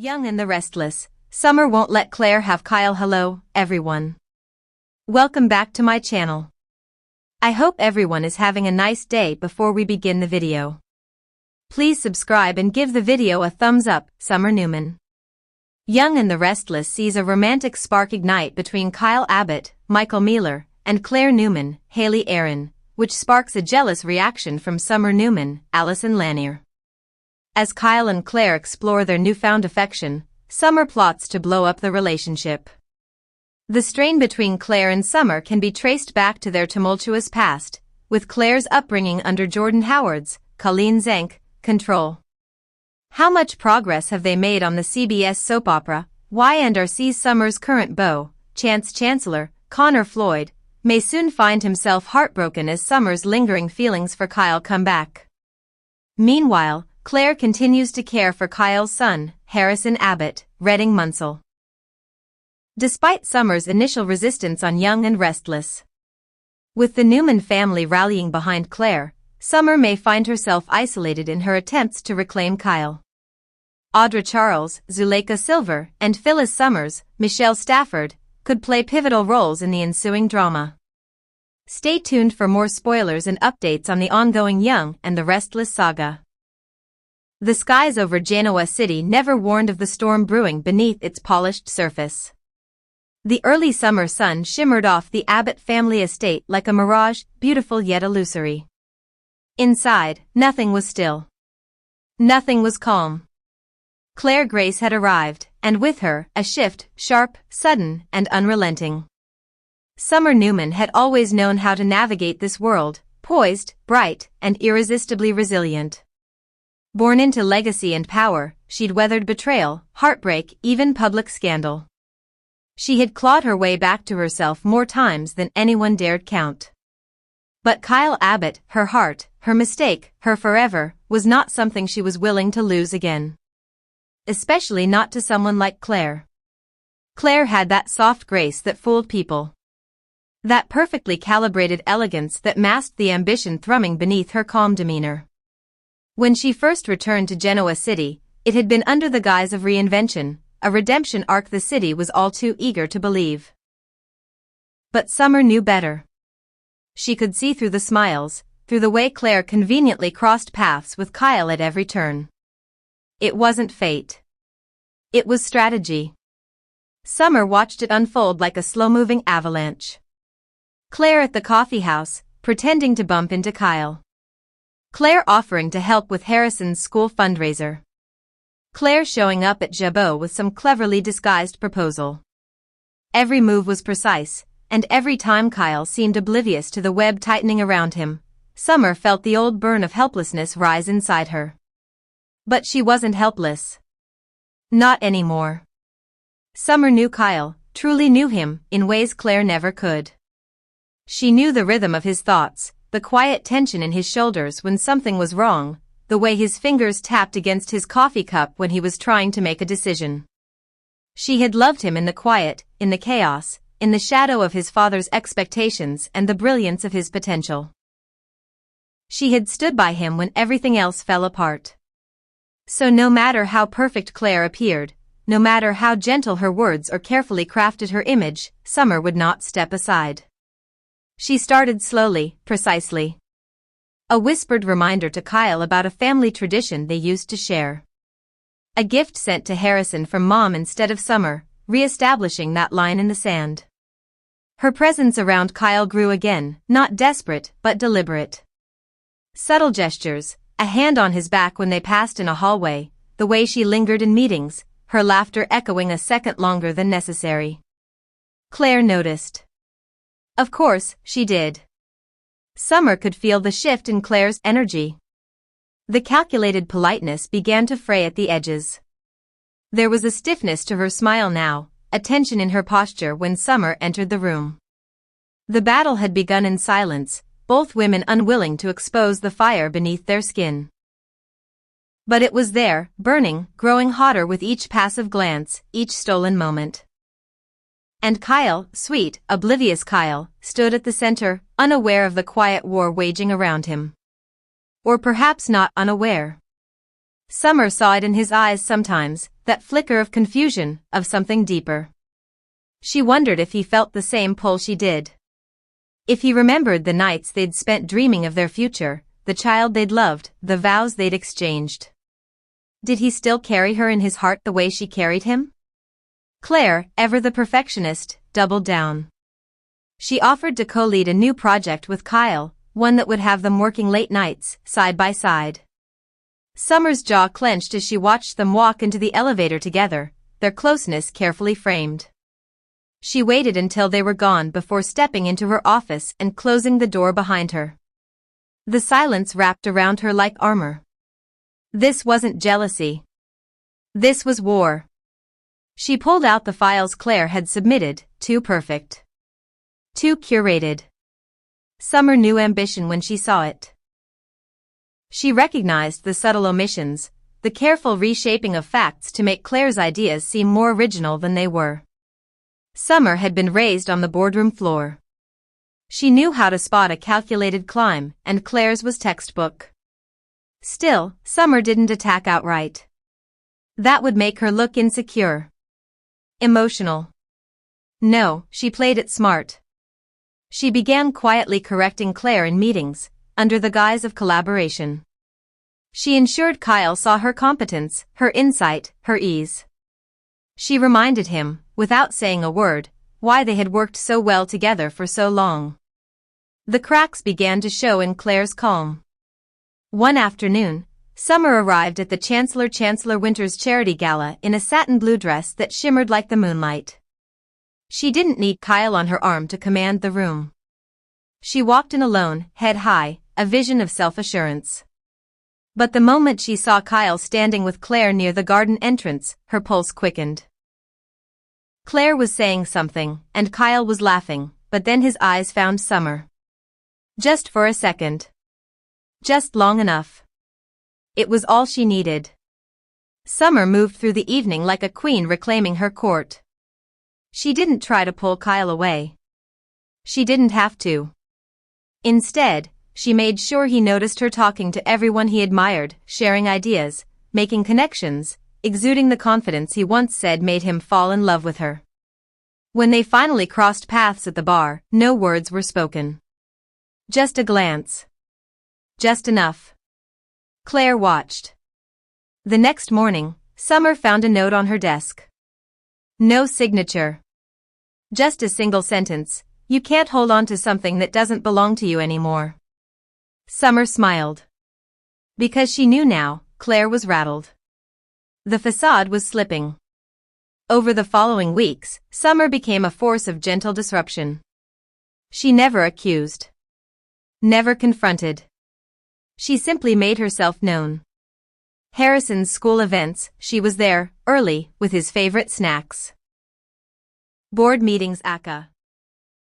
Young and the restless, Summer won't let Claire have Kyle. Hello, everyone. Welcome back to my channel. I hope everyone is having a nice day. Before we begin the video, please subscribe and give the video a thumbs up. Summer Newman. Young and the Restless sees a romantic spark ignite between Kyle Abbott, Michael Mealer, and Claire Newman, Haley Aaron, which sparks a jealous reaction from Summer Newman, Allison Lanier. As Kyle and Claire explore their newfound affection, Summer plots to blow up the relationship. The strain between Claire and Summer can be traced back to their tumultuous past, with Claire's upbringing under Jordan Howard's, Colleen Zank, control. How much progress have they made on the CBS soap opera, Y&RC's? Summer's current beau, Chance Chancellor, Connor Floyd, may soon find himself heartbroken as Summer's lingering feelings for Kyle come back. Meanwhile, Claire continues to care for Kyle's son, Harrison Abbott, Redding Munsell. Despite Summer's initial resistance on Young and Restless, with the Newman family rallying behind Claire, Summer may find herself isolated in her attempts to reclaim Kyle. Audra Charles, Zuleika Silver, and Phyllis Summers, Michelle Stafford, could play pivotal roles in the ensuing drama. Stay tuned for more spoilers and updates on the ongoing Young and the Restless saga. The skies over Genoa City never warned of the storm brewing beneath its polished surface. The early summer sun shimmered off the Abbott family estate like a mirage, beautiful yet illusory. Inside, nothing was still. Nothing was calm. Claire Grace had arrived, and with her, a shift, sharp, sudden, and unrelenting. Summer Newman had always known how to navigate this world, poised, bright, and irresistibly resilient. Born into legacy and power, she'd weathered betrayal, heartbreak, even public scandal. She had clawed her way back to herself more times than anyone dared count. But Kyle Abbott, her heart, her mistake, her forever, was not something she was willing to lose again. Especially not to someone like Claire. Claire had that soft grace that fooled people. That perfectly calibrated elegance that masked the ambition thrumming beneath her calm demeanor. When she first returned to Genoa City, it had been under the guise of reinvention, a redemption arc the city was all too eager to believe. But Summer knew better. She could see through the smiles, through the way Claire conveniently crossed paths with Kyle at every turn. It wasn't fate. It was strategy. Summer watched it unfold like a slow-moving avalanche. Claire at the coffee house, pretending to bump into Kyle. Claire offering to help with Harrison's school fundraiser. Claire showing up at Jabot with some cleverly disguised proposal. Every move was precise, and every time Kyle seemed oblivious to the web tightening around him, Summer felt the old burn of helplessness rise inside her. But she wasn't helpless. Not anymore. Summer knew Kyle, truly knew him, in ways Claire never could. She knew the rhythm of his thoughts, the quiet tension in his shoulders when something was wrong, the way his fingers tapped against his coffee cup when he was trying to make a decision. She had loved him in the quiet, in the chaos, in the shadow of his father's expectations and the brilliance of his potential. She had stood by him when everything else fell apart. So no matter how perfect Claire appeared, no matter how gentle her words or carefully crafted her image, Summer would not step aside. She started slowly, precisely. A whispered reminder to Kyle about a family tradition they used to share. A gift sent to Harrison from Mom instead of Summer, re-establishing that line in the sand. Her presence around Kyle grew again, not desperate, but deliberate. Subtle gestures, a hand on his back when they passed in a hallway, the way she lingered in meetings, her laughter echoing a second longer than necessary. Claire noticed. Of course, she did. Summer could feel the shift in Claire's energy. The calculated politeness began to fray at the edges. There was a stiffness to her smile now, a tension in her posture when Summer entered the room. The battle had begun in silence, both women unwilling to expose the fire beneath their skin. But it was there, burning, growing hotter with each passive glance, each stolen moment. And Kyle, sweet, oblivious Kyle, stood at the center, unaware of the quiet war waging around him. Or perhaps not unaware. Summer saw it in his eyes sometimes, that flicker of confusion, of something deeper. She wondered if he felt the same pull she did. If he remembered the nights they'd spent dreaming of their future, the child they'd loved, the vows they'd exchanged. Did he still carry her in his heart the way she carried him? Claire, ever the perfectionist, doubled down. She offered to co-lead a new project with Kyle, one that would have them working late nights, side by side. Summer's jaw clenched as she watched them walk into the elevator together, their closeness carefully framed. She waited until they were gone before stepping into her office and closing the door behind her. The silence wrapped around her like armor. This wasn't jealousy. This was war. She pulled out the files Claire had submitted, too perfect. Too curated. Summer knew ambition when she saw it. She recognized the subtle omissions, the careful reshaping of facts to make Claire's ideas seem more original than they were. Summer had been raised on the boardroom floor. She knew how to spot a calculated climb, and Claire's was textbook. Still, Summer didn't attack outright. That would make her look insecure. Emotional. No, she played it smart. She began quietly correcting Claire in meetings, under the guise of collaboration. She ensured Kyle saw her competence, her insight, her ease. She reminded him, without saying a word, why they had worked so well together for so long. The cracks began to show in Claire's calm. One afternoon, Summer arrived at the Chancellor Winter's charity gala in a satin blue dress that shimmered like the moonlight. She didn't need Kyle on her arm to command the room. She walked in alone, head high, a vision of self-assurance. But the moment she saw Kyle standing with Claire near the garden entrance, her pulse quickened. Claire was saying something, and Kyle was laughing, but then his eyes found Summer. Just for a second. Just long enough. It was all she needed. Summer moved through the evening like a queen reclaiming her court. She didn't try to pull Kyle away. She didn't have to. Instead, she made sure he noticed her talking to everyone he admired, sharing ideas, making connections, exuding the confidence he once said made him fall in love with her. When they finally crossed paths at the bar, no words were spoken. Just a glance. Just enough. Claire watched. The next morning, Summer found a note on her desk. No signature. Just a single sentence, "You can't hold on to something that doesn't belong to you anymore." Summer smiled. Because she knew now, Claire was rattled. The facade was slipping. Over the following weeks, Summer became a force of gentle disruption. She never accused. Never confronted. She simply made herself known. Harrison's school events, she was there, early, with his favorite snacks. Board meetings, aka.